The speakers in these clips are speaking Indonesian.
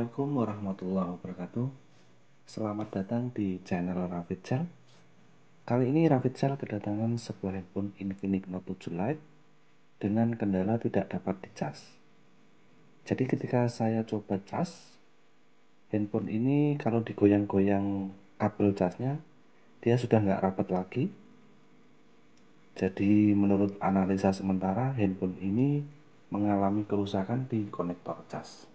Assalamualaikum warahmatullahi wabarakatuh. Selamat datang di channel Raffidzal. Kali ini Raffidzal kedatangan sebuah handphone Infinix Note 7 Lite dengan kendala tidak dapat dicas. Jadi ketika saya coba cas, handphone ini kalau digoyang-goyang kabel casnya, dia sudah nggak rapat lagi. Jadi menurut analisa sementara, handphone ini mengalami kerusakan di konektor cas.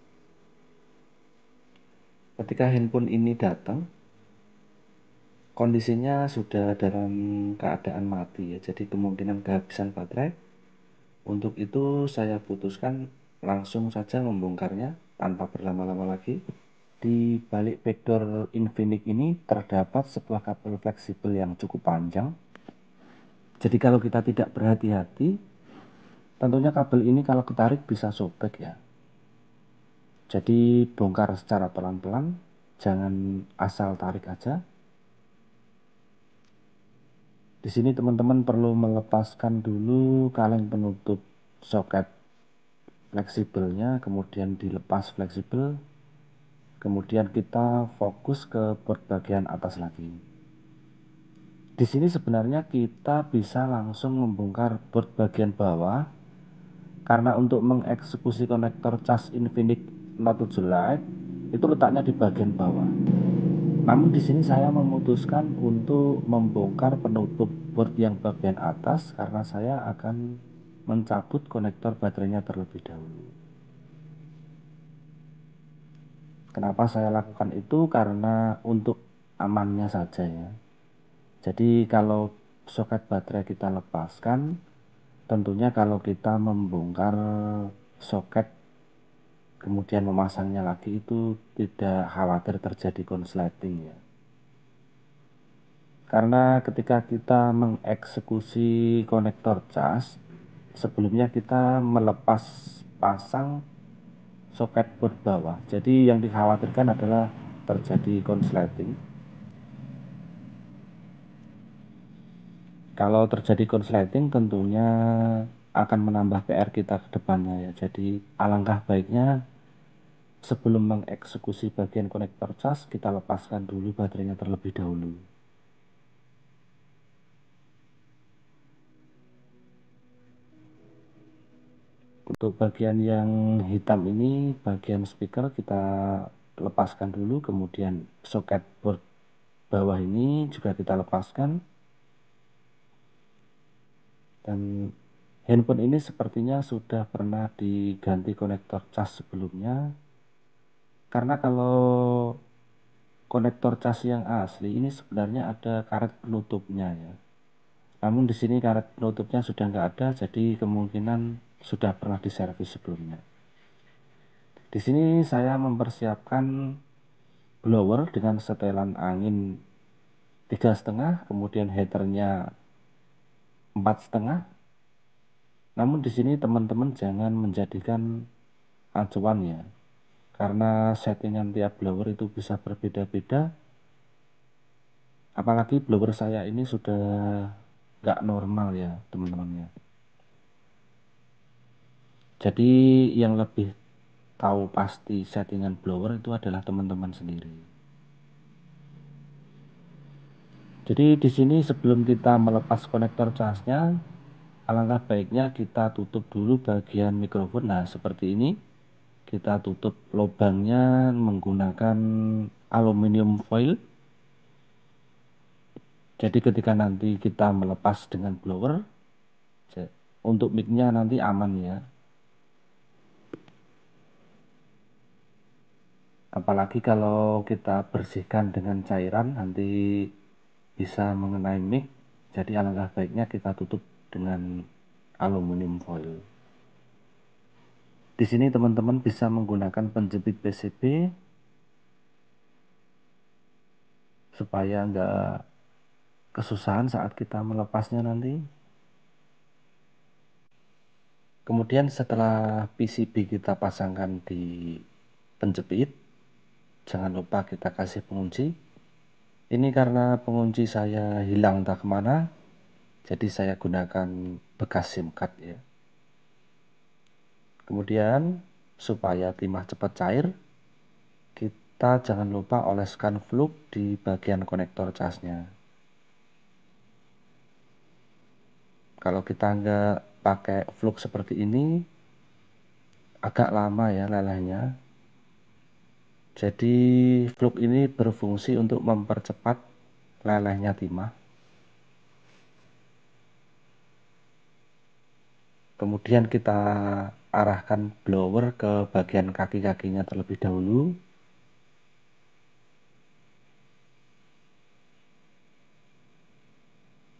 Ketika handphone ini datang, kondisinya sudah dalam keadaan mati ya, jadi kemungkinan kehabisan baterai. Untuk itu saya putuskan langsung saja membongkarnya tanpa berlama-lama lagi. Di balik backdoor Infinix ini terdapat sebuah kabel fleksibel yang cukup panjang. Jadi kalau kita tidak berhati-hati, tentunya kabel ini kalau ketarik bisa sobek ya. Jadi bongkar secara pelan-pelan, jangan asal tarik aja. Di sini teman-teman perlu melepaskan dulu kaleng penutup soket fleksibelnya, kemudian dilepas fleksibel, kemudian kita fokus ke board bagian atas lagi. Di sini sebenarnya kita bisa langsung membongkar board bagian bawah, karena untuk mengeksekusi konektor cas Infinix Note 7 Lite itu letaknya di bagian bawah. Namun di sini saya memutuskan untuk membongkar penutup board yang bagian atas karena saya akan mencabut konektor baterainya terlebih dahulu. Kenapa saya lakukan itu? Karena untuk amannya saja ya. Jadi kalau soket baterai kita lepaskan, tentunya kalau kita membongkar soket kemudian memasangnya lagi itu tidak khawatir terjadi konsleting ya. Karena ketika kita mengeksekusi konektor cas, sebelumnya kita melepas pasang soket board bawah. Jadi yang dikhawatirkan adalah terjadi konsleting. Kalau terjadi konsleting tentunya akan menambah PR kita ke depannya ya. Jadi alangkah baiknya sebelum mengeksekusi bagian konektor cas, kita lepaskan dulu baterainya terlebih dahulu. Untuk bagian yang hitam ini, bagian speaker kita lepaskan dulu, kemudian soket board bawah ini juga kita lepaskan. Dan handphone ini sepertinya sudah pernah diganti konektor cas sebelumnya. Karena kalau konektor cas yang asli ini sebenarnya ada karet penutupnya ya. Namun di sini karet penutupnya sudah nggak ada, jadi kemungkinan sudah pernah diservis sebelumnya. Di sini saya mempersiapkan blower dengan setelan angin 3,5, kemudian heaternya 4,5. Namun di sini teman-teman jangan menjadikan acuan ya, karena settingan tiap blower itu bisa berbeda-beda. Apalagi blower saya ini sudah nggak normal ya teman-teman ya. Jadi yang lebih tahu pasti settingan blower itu adalah teman-teman sendiri. Jadi di sini sebelum kita melepas konektor casnya, alangkah baiknya kita tutup dulu bagian mikrofon. Nah seperti ini, kita tutup lubangnya menggunakan aluminium foil. Jadi ketika nanti kita melepas dengan blower, untuk mic-nya nanti aman ya. Apalagi kalau kita bersihkan dengan cairan nanti bisa mengenai mic. Jadi alangkah baiknya kita tutup dengan aluminium foil. Di sini teman-teman bisa menggunakan penjepit PCB supaya nggak kesusahan saat kita melepasnya nanti. Kemudian setelah PCB kita pasangkan di penjepit, jangan lupa kita kasih pengunci. Ini karena pengunci saya hilang entah kemana, jadi saya gunakan bekas SIM card ya. Kemudian supaya timah cepat cair, kita jangan lupa oleskan fluk di bagian konektor casnya. Kalau kita nggak pakai fluk seperti ini, agak lama ya lelehnya. Jadi fluk ini berfungsi untuk mempercepat lelehnya timah. Kemudian kita arahkan blower ke bagian kaki-kakinya terlebih dahulu.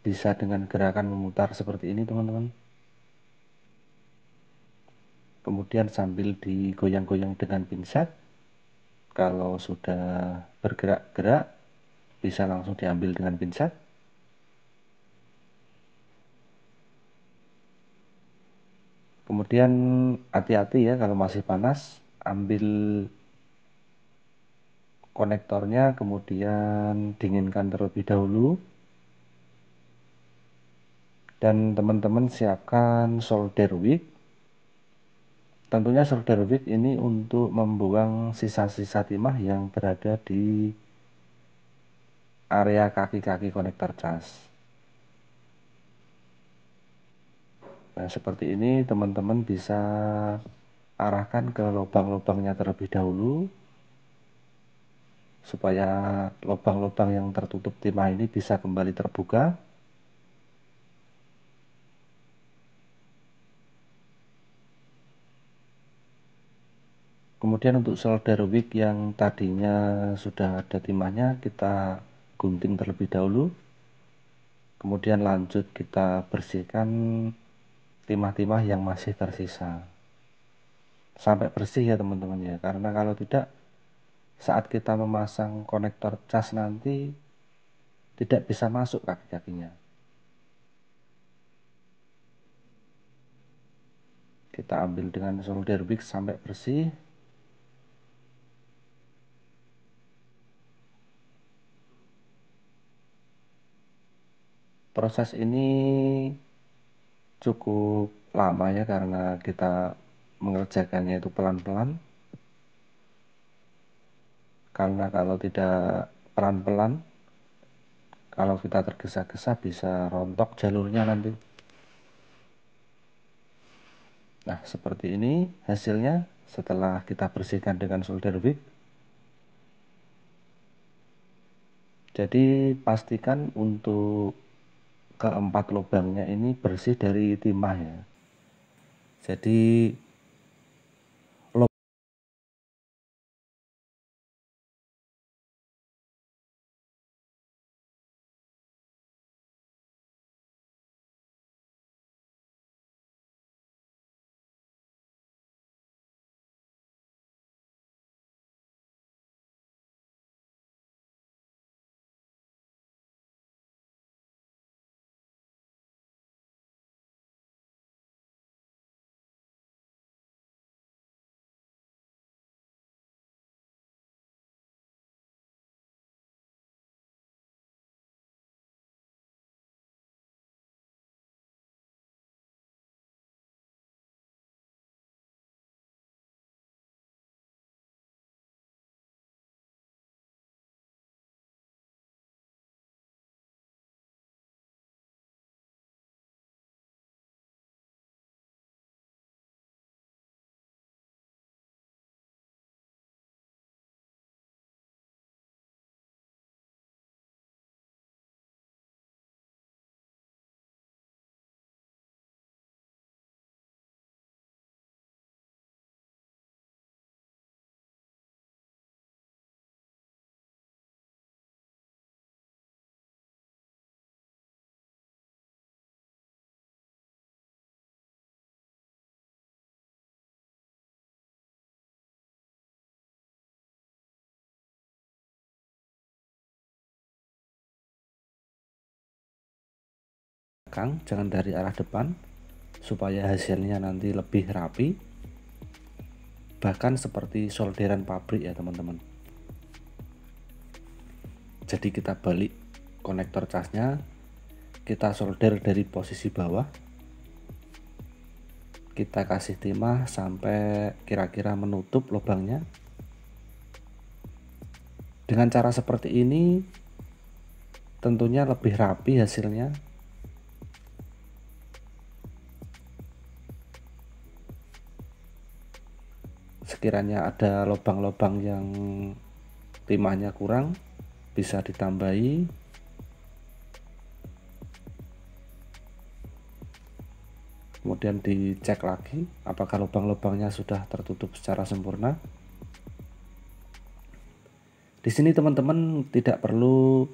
Bisa dengan gerakan memutar seperti ini teman-teman. Kemudian sambil digoyang-goyang dengan pinset. Kalau sudah bergerak-gerak, bisa langsung diambil dengan pinset. Kemudian hati-hati ya, kalau masih panas, ambil konektornya, kemudian dinginkan terlebih dahulu. Dan teman-teman siapkan solder wick. Tentunya solder wick ini untuk membuang sisa-sisa timah yang berada di area kaki-kaki konektor cas. Nah, seperti ini teman-teman bisa arahkan ke lubang-lubangnya terlebih dahulu, supaya lubang-lubang yang tertutup timah ini bisa kembali terbuka. Kemudian untuk solder wick yang tadinya sudah ada timahnya, kita gunting terlebih dahulu. Kemudian lanjut kita bersihkan timah-timah yang masih tersisa. Sampai bersih ya teman-teman ya, karena kalau tidak, saat kita memasang konektor cas nanti tidak bisa masuk kaki-kakinya. Kita ambil dengan solder wick sampai bersih. Proses ini cukup lama ya, karena kita mengerjakannya itu pelan-pelan. Karena kalau tidak pelan-pelan, kalau kita tergesa-gesa bisa rontok jalurnya nanti. Nah, seperti ini hasilnya setelah kita bersihkan dengan solder wick. Jadi pastikan untuk keempat lubangnya ini bersih dari timah ya. Jadi jangan dari arah depan, supaya hasilnya nanti lebih rapi, bahkan seperti solderan pabrik ya teman-teman. Jadi kita balik konektor casnya, kita solder dari posisi bawah, kita kasih timah sampai kira-kira menutup lubangnya. Dengan cara seperti ini tentunya lebih rapi hasilnya. Sekiranya ada lubang-lubang yang timahnya kurang, bisa ditambahi. Kemudian dicek lagi apakah lubang-lubangnya sudah tertutup secara sempurna. Di sini teman-teman tidak perlu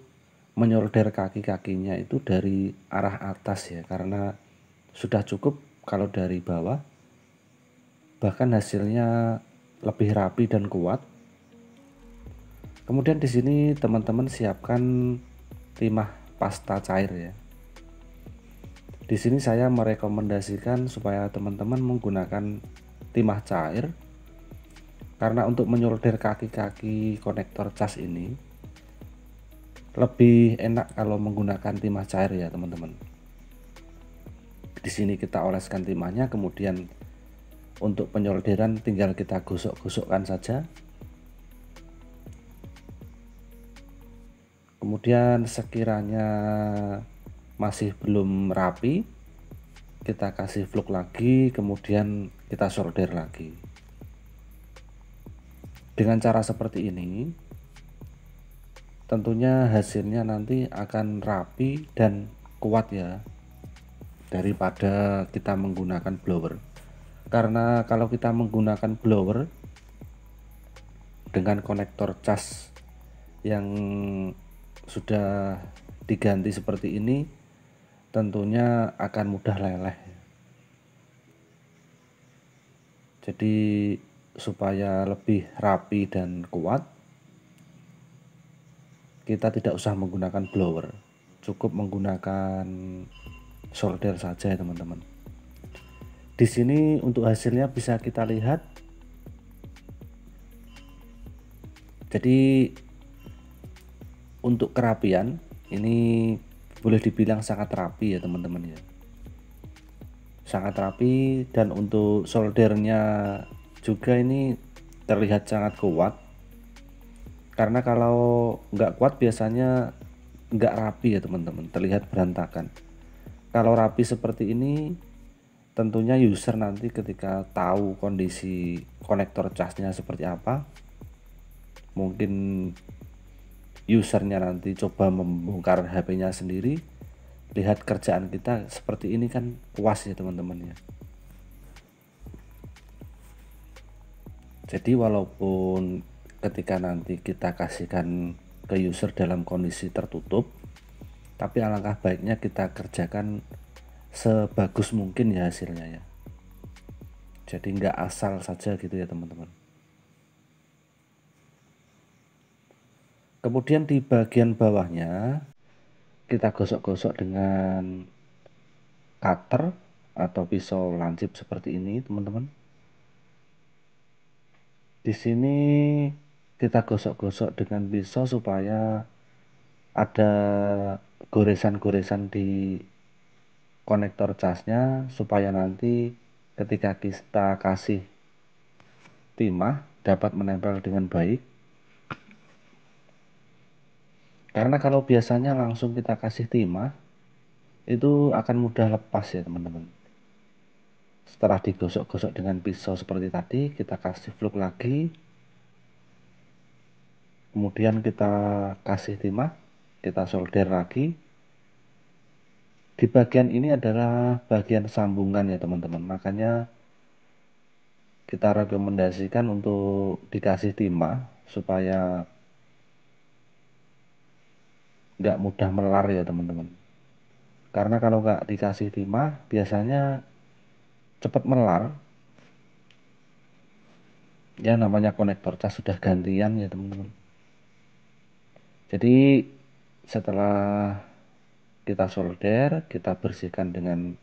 menyolder kaki-kakinya itu dari arah atas ya, karena sudah cukup kalau dari bawah. Bahkan hasilnya lebih rapi dan kuat. Kemudian di sini teman-teman siapkan timah pasta cair ya. Di sini saya merekomendasikan supaya teman-teman menggunakan timah cair, karena untuk menyolder kaki-kaki konektor cas ini lebih enak kalau menggunakan timah cair ya teman-teman. Di sini kita oleskan timahnya, kemudian untuk penyolderan tinggal kita gosok-gosokkan saja. Kemudian sekiranya masih belum rapi, kita kasih fluk lagi, kemudian kita solder lagi. Dengan cara seperti ini tentunya hasilnya nanti akan rapi dan kuat ya, daripada kita menggunakan blower. Karena kalau kita menggunakan blower dengan konektor cas yang sudah diganti seperti ini, tentunya akan mudah leleh. Jadi supaya lebih rapi dan kuat, kita tidak usah menggunakan blower, cukup menggunakan solder saja ya teman-teman. Di sini untuk hasilnya bisa kita lihat. Jadi untuk kerapian ini boleh dibilang sangat rapi ya teman-teman ya. Sangat rapi, dan untuk soldernya juga ini terlihat sangat kuat. Karena kalau nggak kuat biasanya nggak rapi ya teman-teman, terlihat berantakan. Kalau rapi seperti ini tentunya user nanti ketika tahu kondisi konektor casnya seperti apa, mungkin usernya nanti coba membongkar HP-nya sendiri, lihat kerjaan kita seperti ini kan puas ya teman-teman ya. Jadi walaupun ketika nanti kita kasihkan ke user dalam kondisi tertutup, tapi alangkah baiknya kita kerjakan sebagus mungkin ya hasilnya ya. Jadi nggak asal saja gitu ya teman-teman. Kemudian di bagian bawahnya kita gosok-gosok dengan cutter atau pisau lancip seperti ini teman-teman. Di sini kita gosok-gosok dengan pisau supaya ada goresan-goresan di konektor casnya, supaya nanti ketika kita kasih timah dapat menempel dengan baik. Karena kalau biasanya langsung kita kasih timah itu akan mudah lepas ya teman-teman. Setelah digosok-gosok dengan pisau seperti tadi, kita kasih fluk lagi, kemudian kita kasih timah, kita solder lagi. Di bagian ini adalah bagian sambungan ya teman-teman, makanya kita rekomendasikan untuk dikasih timah supaya nggak mudah melar ya teman-teman. Karena kalau nggak dikasih timah biasanya cepat melar. Ya namanya konektor cas sudah gantian ya teman-teman. Jadi setelah kita solder, kita bersihkan dengan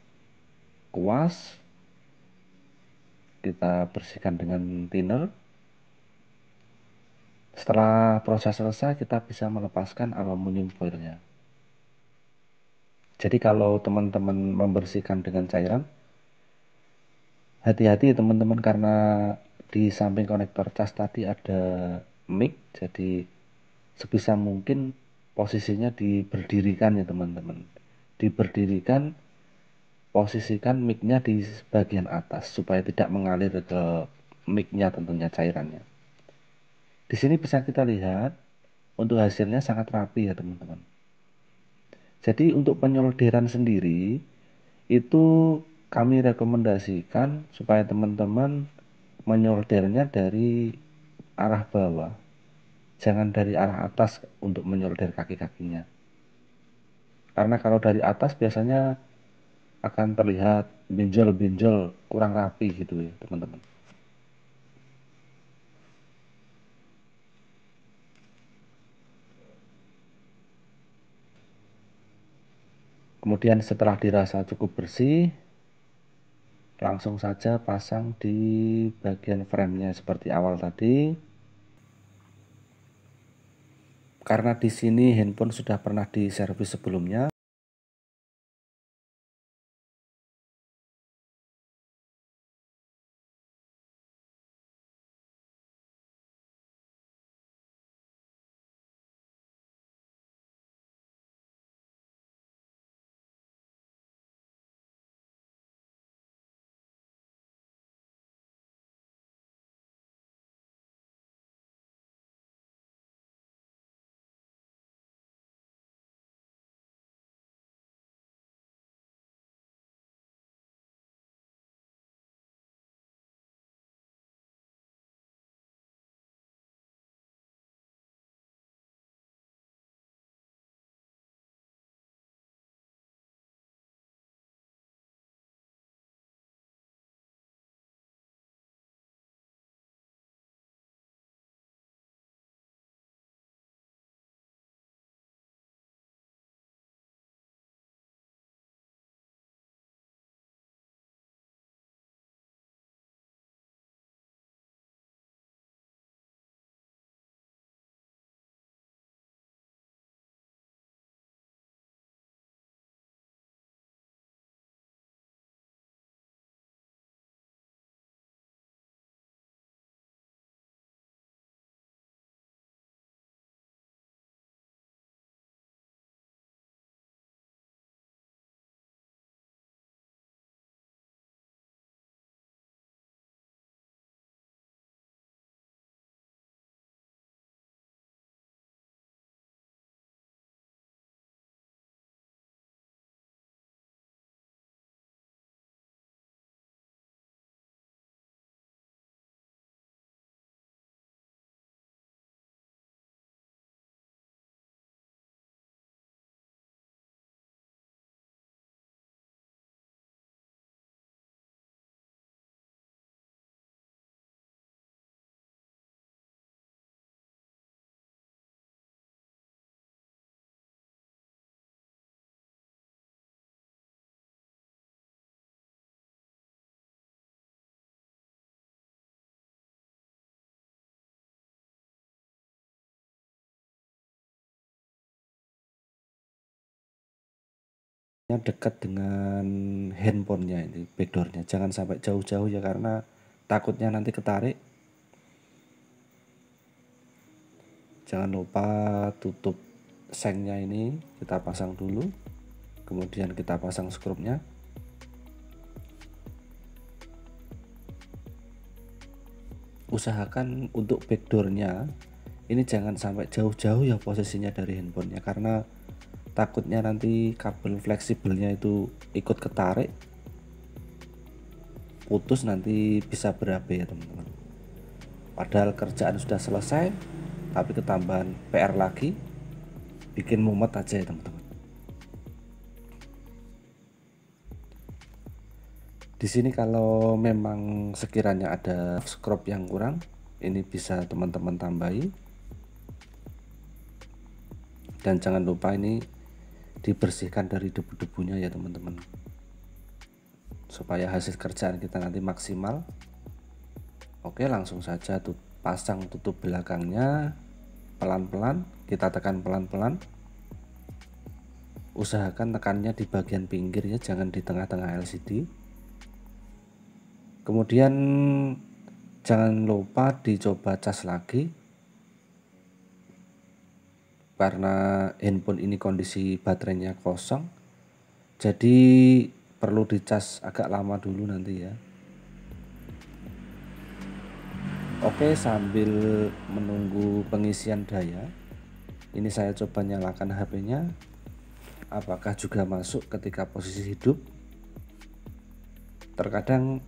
kuas, kita bersihkan dengan thinner. Setelah proses selesai, kita bisa melepaskan aluminium foilnya. Jadi kalau teman-teman membersihkan dengan cairan, hati-hati teman-teman, karena di samping konektor cas tadi ada mic, jadi sebisa mungkin posisinya diberdirikan ya teman-teman. Diberdirikan, posisikan mic-nya di bagian atas supaya tidak mengalir ke mic-nya tentunya cairannya. Di sini bisa kita lihat untuk hasilnya sangat rapi ya teman-teman. Jadi untuk penyolderan sendiri itu kami rekomendasikan supaya teman-teman menyoldernya dari arah bawah, jangan dari arah atas untuk menyolder kaki-kakinya. Karena kalau dari atas biasanya akan terlihat benjol-benjol kurang rapi gitu ya teman-teman. Kemudian setelah dirasa cukup bersih, langsung saja pasang di bagian framenya seperti awal tadi. Karena di sini handphone sudah pernah diservis sebelumnya, yang dekat dengan handphonenya ini, backdoornya jangan sampai jauh-jauh ya, karena takutnya nanti ketarik. Jangan lupa tutup sengnya ini kita pasang dulu, kemudian kita pasang skrupnya. Usahakan untuk backdoornya ini jangan sampai jauh-jauh ya posisinya dari handphonenya, karena takutnya nanti kabel fleksibelnya itu ikut ketarik, putus, nanti bisa berabe ya teman-teman. Padahal kerjaan sudah selesai tapi ketambahan PR lagi, bikin mumet aja ya teman-teman. Di sini kalau memang sekiranya ada skrup yang kurang, ini bisa teman-teman tambahi. Dan jangan lupa ini dibersihkan dari debu-debunya ya teman-teman, supaya hasil kerjaan kita nanti maksimal. Oke, langsung saja pasang tutup belakangnya pelan-pelan, kita tekan pelan-pelan. Usahakan tekannya di bagian pinggir ya, jangan di tengah-tengah LCD. Kemudian jangan lupa dicoba cas lagi. karena handphone ini kondisi baterainya kosong, jadi perlu dicas agak lama dulu nanti ya. Oke, sambil menunggu pengisian daya, ini saya coba nyalakan HP-nya. Apakah juga masuk ketika posisi hidup? Terkadang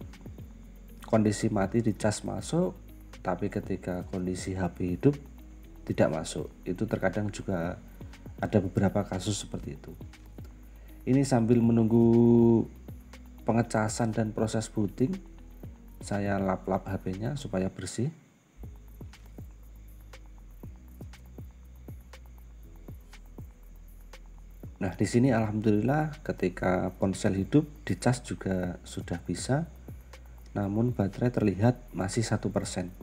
kondisi mati dicas masuk, tapi ketika kondisi HP hidup tidak masuk. Itu terkadang juga ada beberapa kasus seperti itu. Ini sambil menunggu pengecasan dan proses booting, saya lap-lap HP-nya supaya bersih. Nah, di sini alhamdulillah ketika ponsel hidup dicas juga sudah bisa, namun baterai terlihat masih 1%.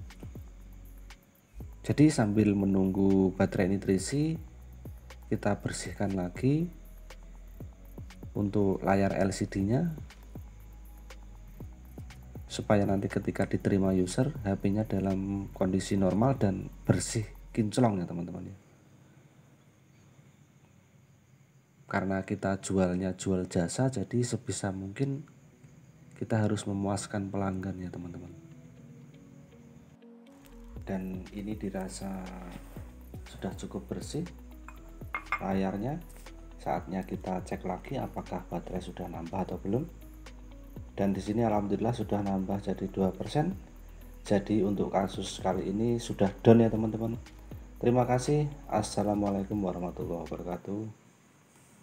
Jadi sambil menunggu baterai ini terisi, kita bersihkan lagi untuk layar LCD-nya supaya nanti ketika diterima user, HP-nya dalam kondisi normal dan bersih kinclong ya teman-teman ya. Karena kita jualnya jual jasa, jadi sebisa mungkin kita harus memuaskan pelanggan ya teman-teman. Dan ini dirasa sudah cukup bersih layarnya. Saatnya kita cek lagi apakah baterai sudah nambah atau belum. Dan di sini alhamdulillah sudah nambah jadi 2%. Jadi untuk kasus kali ini sudah down ya teman-teman. Terima kasih. Assalamualaikum warahmatullahi wabarakatuh.